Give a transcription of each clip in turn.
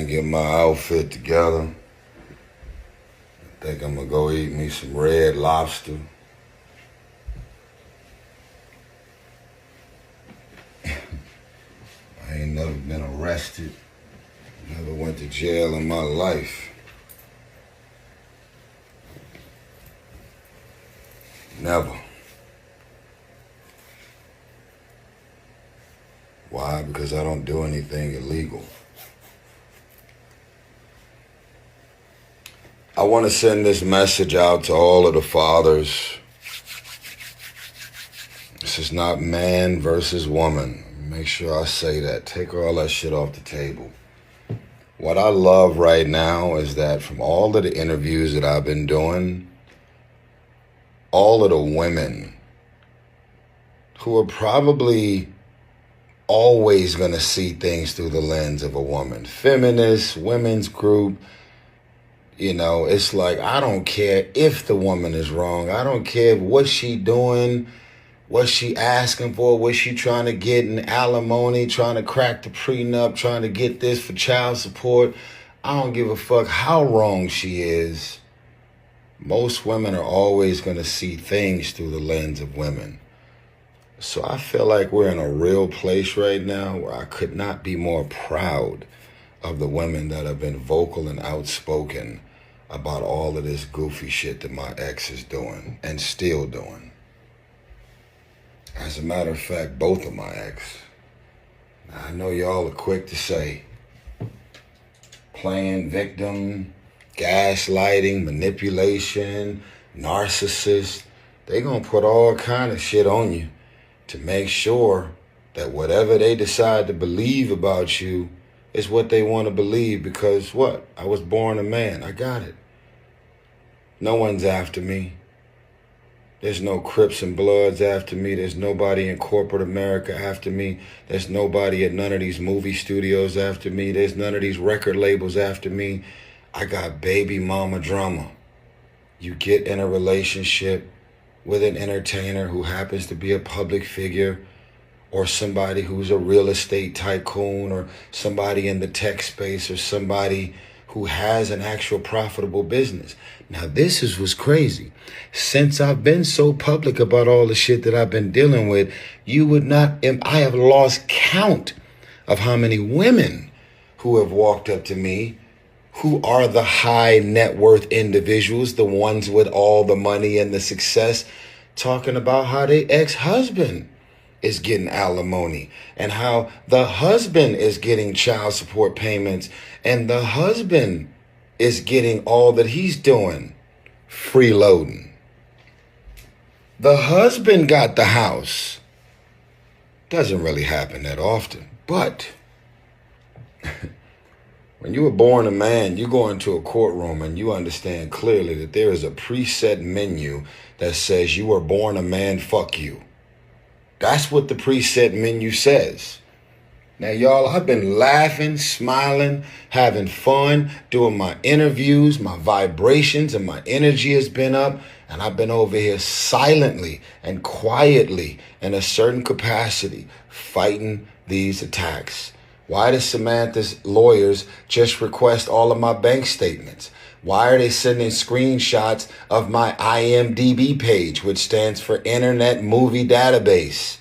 to get my outfit together. I think I'm gonna go eat me some red lobster. I ain't never been arrested. Never went to jail in my life. Never. Why? Because I don't do anything illegal. I want to send this message out to all of the fathers. This is not man versus woman. Make sure I say that. Take all that shit off the table. What I love right now is that from all of the interviews that I've been doing, all of the women who are probably always going to see things through the lens of a woman, feminist, women's group, you know, it's like, I don't care if the woman is wrong. I don't care what she doing, what she asking for, what she trying to get in alimony, trying to crack the prenup, trying to get this for child support. I don't give a fuck how wrong she is. Most women are always going to see things through the lens of women. So I feel like we're in a real place right now where I could not be more proud of the women that have been vocal and outspoken about all of this goofy shit that my ex is doing and still doing. As a matter of fact, both of my ex. Now, I know y'all are quick to say playing victim, gaslighting, manipulation, narcissist. They gonna put all kind of shit on you to make sure that whatever they decide to believe about you is what they want to believe, because what? I was born a man. I got it. No one's after me. There's no Crips and Bloods after me. There's nobody in corporate America after me. There's nobody at none of these movie studios after me. There's none of these record labels after me. I got baby mama drama. You get in a relationship with an entertainer who happens to be a public figure, or somebody who's a real estate tycoon, or somebody in the tech space, or somebody who has an actual profitable business. Now, this is what's crazy. Since I've been so public about all the shit that I've been dealing with, I have lost count of how many women who have walked up to me who are the high net worth individuals, the ones with all the money and the success, talking about how their ex-husband is getting alimony and how the husband is getting child support payments and the husband is getting all that he's doing, freeloading. The husband got the house. Doesn't really happen that often, but when you were born a man, you go into a courtroom and you understand clearly that there is a preset menu that says you were born a man, fuck you. That's what the preset menu says. Now, y'all, I've been laughing, smiling, having fun, doing my interviews, my vibrations and my energy has been up, and I've been over here silently and quietly in a certain capacity fighting these attacks. Why does Samantha's lawyers just request all of my bank statements? Why are they sending screenshots of my IMDb page, which stands for Internet Movie Database?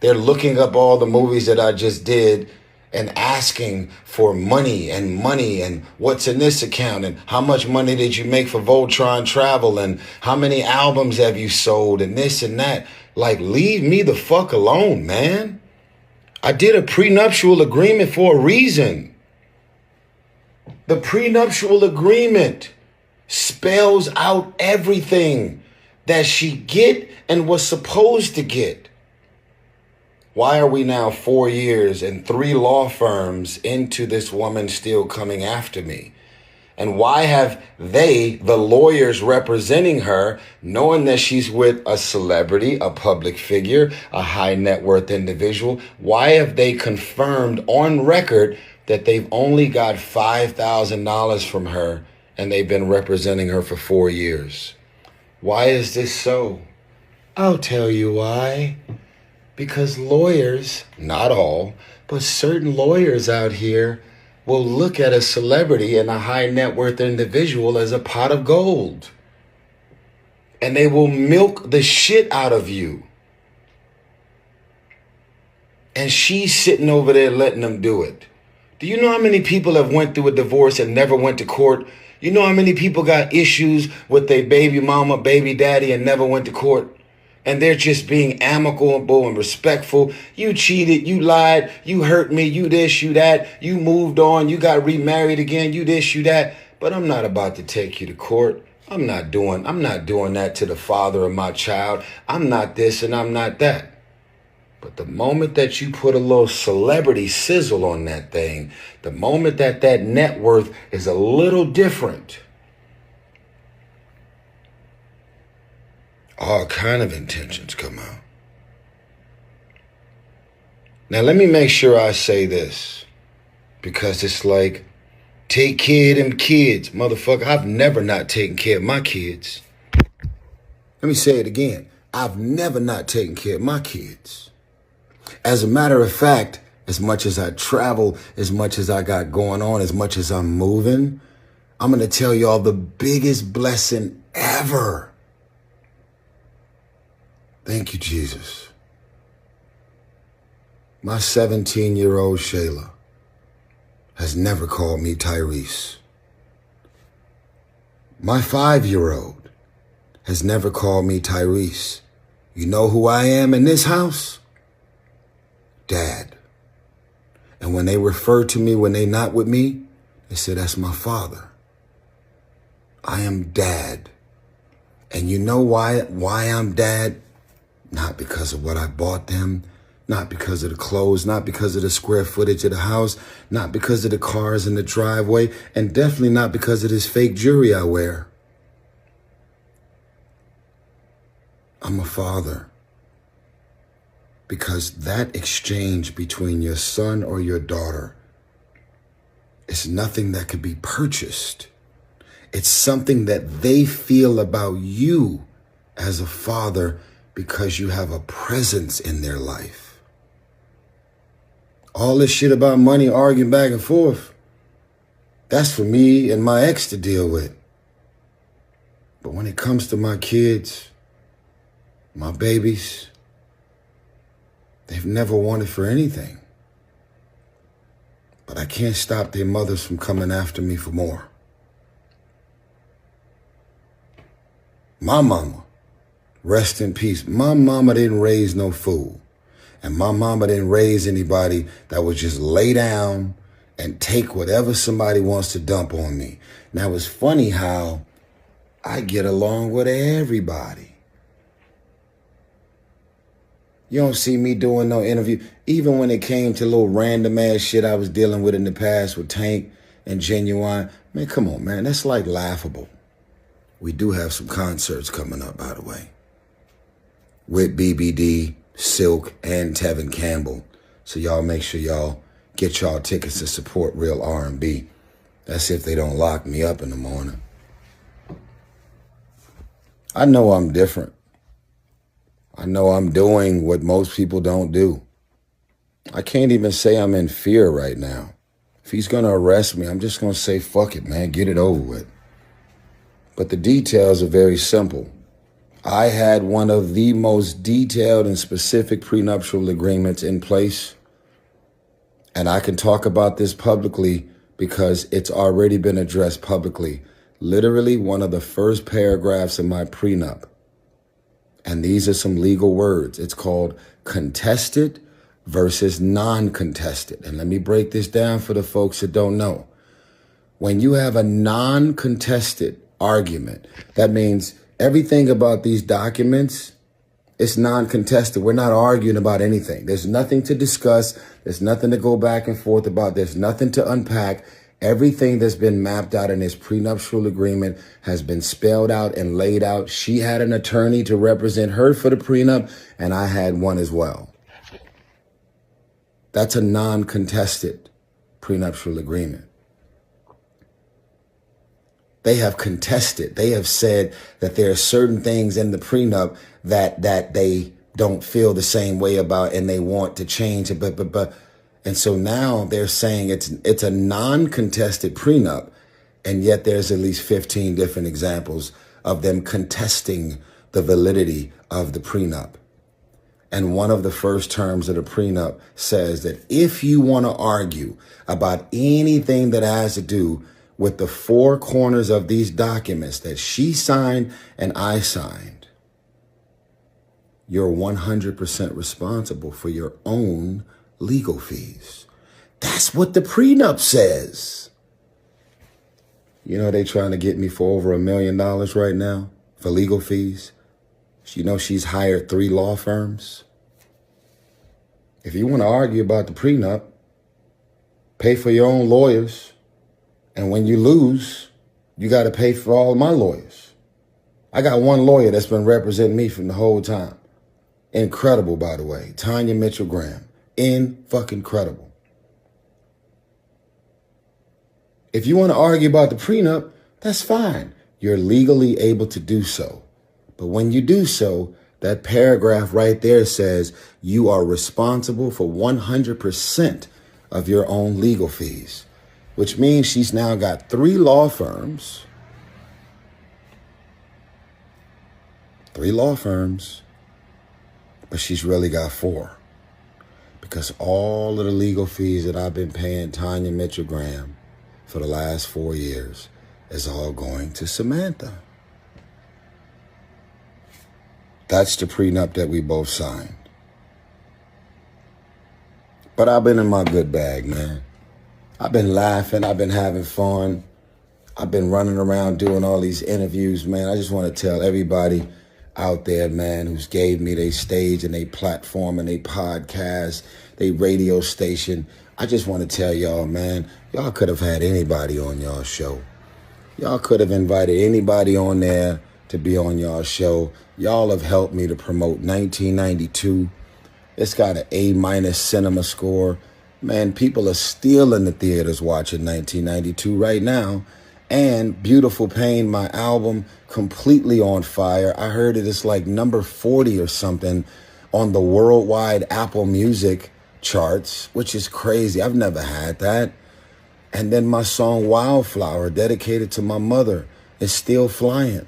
They're looking up all the movies that I just did and asking for money and what's in this account and how much money did you make for Voltron Travel and how many albums have you sold and this and that. Like, leave me the fuck alone, man. I did a prenuptial agreement for a reason. The prenuptial agreement spells out everything that she get and was supposed to get. Why are we now 4 years and 3 law firms into this woman still coming after me? And why have they, the lawyers representing her, knowing that she's with a celebrity, a public figure, a high net worth individual, why have they confirmed on record that they've only got $5,000 from her and they've been representing her for 4 years? Why is this so? I'll tell you why. Because lawyers, not all, but certain lawyers out here will look at a celebrity and a high net worth individual as a pot of gold. And they will milk the shit out of you. And she's sitting over there letting them do it. Do you know how many people have went through a divorce and never went to court? You know how many people got issues with their baby mama, baby daddy, and never went to court? And they're just being amicable and respectful. You cheated, you lied, you hurt me, you this, you that, you moved on, you got remarried again, you this, you that. But I'm not about to take you to court. I'm not doing that to the father of my child. I'm not this and I'm not that. But the moment that you put a little celebrity sizzle on that thing, the moment that that net worth is a little different, all kind of intentions come out. Now, let me make sure I say this, because it's like, take care of them kids. Motherfucker, I've never not taken care of my kids. Let me say it again. I've never not taken care of my kids. As a matter of fact, as much as I travel, as much as I got going on, as much as I'm moving, I'm going to tell y'all the biggest blessing ever. Thank you, Jesus. My 17-year-old Shayla has never called me Tyrese. My 5-year-old has never called me Tyrese. You know who I am in this house? Dad. And when they refer to me when they not with me, they say, that's my father. I am dad. And you know why I'm dad? Not because of what I bought them, not because of the clothes, not because of the square footage of the house, not because of the cars in the driveway, and definitely not because of this fake jewelry I wear. I'm a father. Because that exchange between your son or your daughter is nothing that could be purchased. It's something that they feel about you as a father because you have a presence in their life. All this shit about money, arguing back and forth, that's for me and my ex to deal with. But when it comes to my kids, my babies, they've never wanted for anything. But I can't stop their mothers from coming after me for more. My mama, rest in peace. My mama didn't raise no fool. And my mama didn't raise anybody that would just lay down and take whatever somebody wants to dump on me. Now, it's funny how I get along with everybody. You don't see me doing no interview. Even when it came to little random ass shit I was dealing with in the past with Tank and Genuine. Man, come on, man. That's like laughable. We do have some concerts coming up, by the way, with BBD, Silk, and Tevin Campbell. So y'all make sure y'all get y'all tickets to support real R&B. That's if they don't lock me up in the morning. I know I'm different. I know I'm doing what most people don't do. I can't even say I'm in fear right now. If he's going to arrest me, I'm just going to say, fuck it, man, get it over with. But the details are very simple. I had one of the most detailed and specific prenuptial agreements in place. And I can talk about this publicly because it's already been addressed publicly. Literally one of the first paragraphs in my prenup. And these are some legal words. It's called contested versus non-contested. And let me break this down for the folks that don't know. When you have a non-contested argument, that means everything about these documents is non-contested. We're not arguing about anything. There's nothing to discuss. There's nothing to go back and forth about. There's nothing to unpack. Everything that's been mapped out in this prenuptial agreement has been spelled out and laid out. She had an attorney to represent her for the prenup, and I had one as well. That's a non-contested prenuptial agreement. They have contested. They have said that there are certain things in the prenup that they don't feel the same way about and they want to change it. But And so now they're saying it's a non-contested prenup, and yet there's at least 15 different examples of them contesting the validity of the prenup. And one of the first terms of the prenup says that if you want to argue about anything that has to do with the four corners of these documents that she signed and I signed, you're 100% responsible for your own legal fees. That's what the prenup says. You know, they trying to get me for over $1 million right now for legal fees. You know, she's hired 3 law firms. If you want to argue about the prenup, pay for your own lawyers. And when you lose, you got to pay for all of my lawyers. I got one lawyer that's been representing me from the whole time. Incredible, by the way. Tanya Mitchell Graham. In-fucking-credible. If you want to argue about the prenup, that's fine. You're legally able to do so. But when you do so, that paragraph right there says you are responsible for 100% of your own legal fees, which means she's now got 3 law firms. 3 law firms, but she's really got 4. Because all of the legal fees that I've been paying Tanya Mitchell Graham for the last 4 years is all going to Samantha. That's the prenup that we both signed. But I've been in my good bag, man. I've been laughing. I've been having fun. I've been running around doing all these interviews, man. I just want to tell everybody out there, man, who's gave me their stage and their platform and their podcast, their radio station. I just want to tell y'all, man, y'all could have had anybody on y'all show. Y'all could have invited anybody on there to be on y'all show. Y'all have helped me to promote 1992. It's got an A- cinema score. Man, people are still in the theaters watching 1992 right now. And Beautiful Pain, my album, completely on fire. I heard it's like number 40 or something on the worldwide Apple Music charts, which is crazy. I've never had that. And then my song Wildflower, dedicated to my mother, is still flying.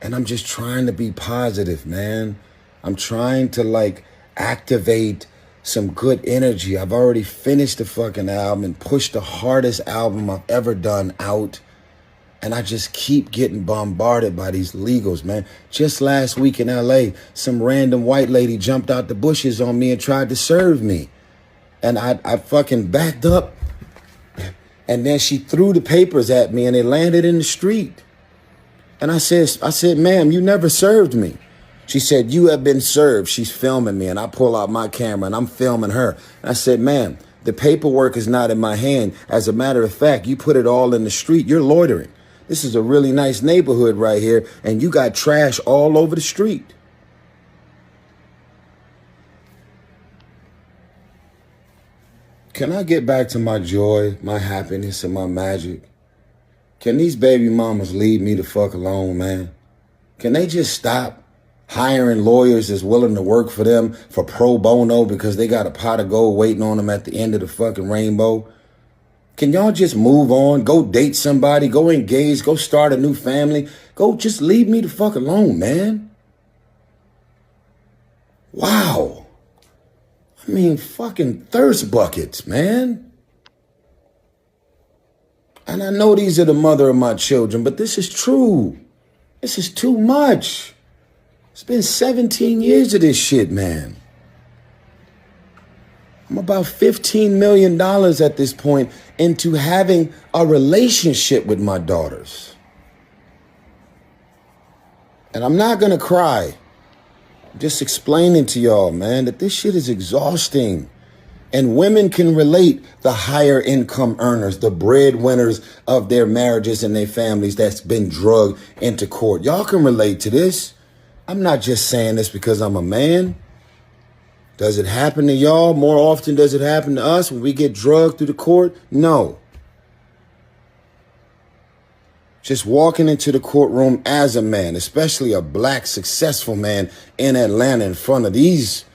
And I'm just trying to be positive, man. I'm trying to activate some good energy. I've already finished the fucking album and pushed the hardest album I've ever done out. And I just keep getting bombarded by these legals, man. Just last week in LA, some random white lady jumped out the bushes on me and tried to serve me. And I fucking backed up. And then she threw the papers at me and they landed in the street. And I said, ma'am, you never served me. She said, you have been served. She's filming me. And I pull out my camera and I'm filming her. And I said, ma'am, the paperwork is not in my hand. As a matter of fact, you put it all in the street. You're loitering. This is a really nice neighborhood right here. And you got trash all over the street. Can I get back to my joy, my happiness, and my magic? Can these baby mamas leave me the fuck alone, man? Can they just stop hiring lawyers that's willing to work for them for pro bono because they got a pot of gold waiting on them at the end of the fucking rainbow? Can y'all just move on? Go date somebody, go engage, go start a new family. Go just leave me the fuck alone, man. Wow. I mean, fucking thirst buckets, man. And I know these are the mother of my children, but this is true. This is too much. It's been 17 years of this shit, man. I'm about $15 million at this point into having a relationship with my daughters. And I'm not going to cry. I'm just explaining to y'all, man, that this shit is exhausting. And women can relate, the higher income earners, the breadwinners of their marriages and their families that's been drugged into court. Y'all can relate to this. I'm not just saying this because I'm a man. Does it happen to y'all more often? Does it happen to us when we get drugged through the court? No. Just walking into the courtroom as a man, especially a black successful man in Atlanta in front of these